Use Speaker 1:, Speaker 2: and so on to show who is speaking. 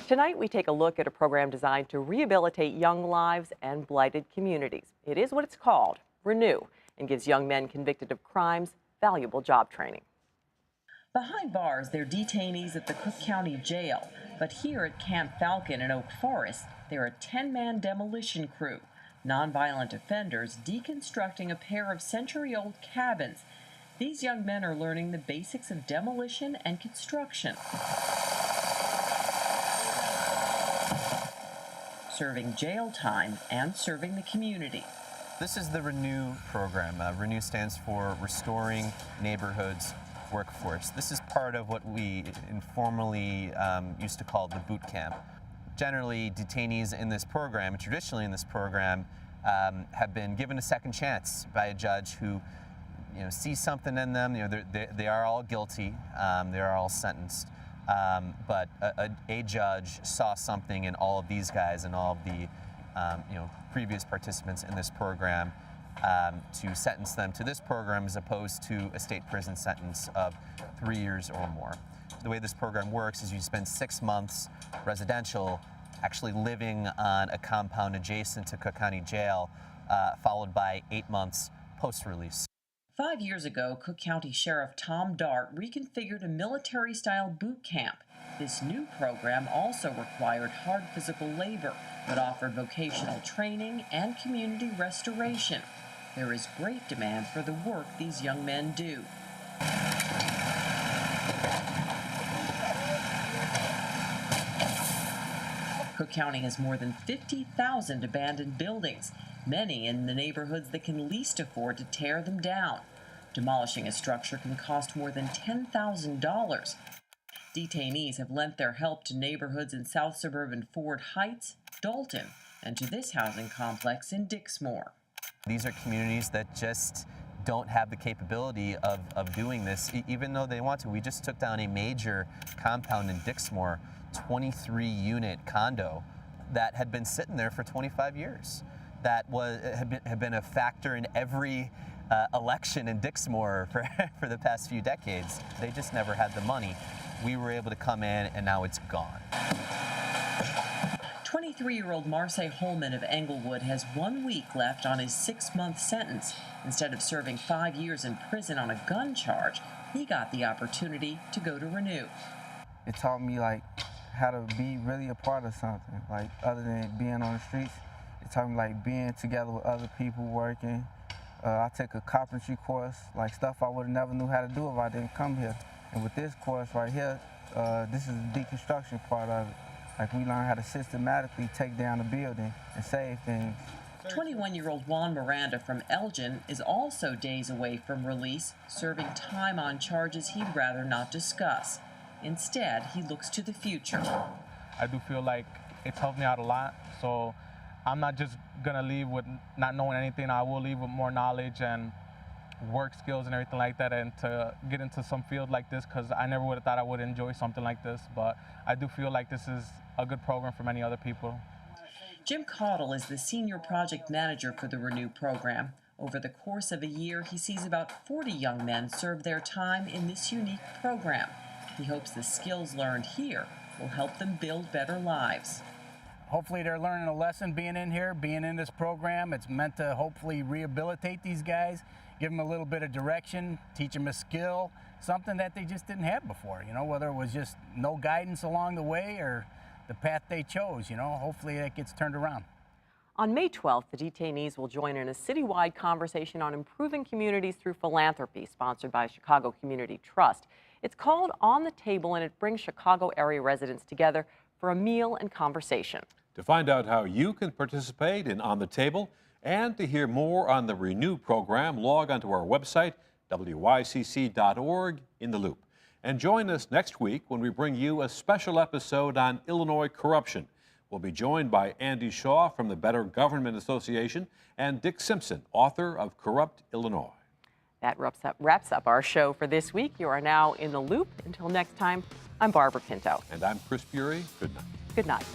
Speaker 1: Tonight, we take a look at a program designed to rehabilitate young lives and blighted communities. It is what it's called, Renew, and gives young men convicted of crimes valuable job training.
Speaker 2: Behind bars, they're detainees at the Cook County Jail. But here at Camp Falcon in Oak Forest, they're a 10-man demolition crew. Nonviolent offenders deconstructing a pair of century-old cabins. These young men are learning the basics of demolition and construction. Serving jail time and serving the community.
Speaker 3: This is the Renew program. Renew stands for Restoring Neighborhoods Workforce. This is part of what we informally used to call the boot camp. Generally, detainees in this program, traditionally in this program, have been given a second chance by a judge who, sees something in them. They are all guilty. They are all sentenced. But a judge saw something in all of these guys and all of the previous participants in this program to sentence them to this program as opposed to a state prison sentence of 3 years or more. The way this program works is you spend 6 months residential actually living on a compound adjacent to Cook County Jail, followed by 8 months post-release.
Speaker 2: 5 years ago, Cook County Sheriff Tom Dart reconfigured a military-style boot camp. This new program also required hard physical labor, but offered vocational training and community restoration. There is great demand for the work these young men do. Cook County has more than 50,000 abandoned buildings, many in the neighborhoods that can least afford to tear them down. Demolishing a structure can cost more than $10,000. Detainees have lent their help to neighborhoods in South Suburban Ford Heights, Dalton, and to this housing complex in Dixmoor.
Speaker 3: These are communities that just don't have the capability of doing this, even though they want to. We just took down a major compound in Dixmoor, 23-unit condo that had been sitting there for 25 years. That had been a factor in every election in Dixmoor for the past few decades. They just never had the money. We were able to come in, and now it's gone.
Speaker 2: 23-year-old Marseille Holman of Englewood has 1 week left on his 6-month sentence. Instead of serving 5 years in prison on a gun charge, he got the opportunity to go to Renew.
Speaker 4: It taught me how to be really a part of something, other than being on the streets. It taught me being together with other people, working. I took a carpentry course, stuff I would have never knew how to do if I didn't come here. And with this course right here, this is the deconstruction part of it. We learn how to systematically take down a building and save things.
Speaker 2: 21-year-old Juan Miranda from Elgin is also days away from release, serving time on charges he'd rather not discuss. Instead, he looks to the future.
Speaker 5: I do feel like it's helped me out a lot, so I'm not just gonna leave with not knowing anything. I will leave with more knowledge and work skills and everything like that, and to get into some field like this, because I never would have thought I would enjoy something like this, but I do feel like this is a good program for many other people.
Speaker 2: Jim Caudle is the senior project manager for the Renew program. Over the course of a year, he sees about 40 young men serve their time in this unique program. He hopes the skills learned here will help them build better lives.
Speaker 6: Hopefully they're learning a lesson being in here, being in this program. It's meant to hopefully rehabilitate these guys, give them a little bit of direction, teach them a skill, something that they just didn't have before, whether it was just no guidance along the way or the path they chose, hopefully that gets turned around.
Speaker 1: On May 12th, the detainees will join in a citywide conversation on improving communities through philanthropy, sponsored by Chicago Community Trust. It's called On the Table, and it brings Chicago area residents together for a meal and conversation.
Speaker 7: To find out how you can participate in On the Table and to hear more on the Renew program, log onto our website, wycc.org, in the loop. And join us next week when we bring you a special episode on Illinois corruption. We'll be joined by Andy Shaw from the Better Government Association and Dick Simpson, author of Corrupt Illinois.
Speaker 1: That wraps up our show for this week. You are now in the loop. Until next time, I'm Barbara Pinto.
Speaker 7: And I'm Chris Bury. Good night.
Speaker 1: Good night.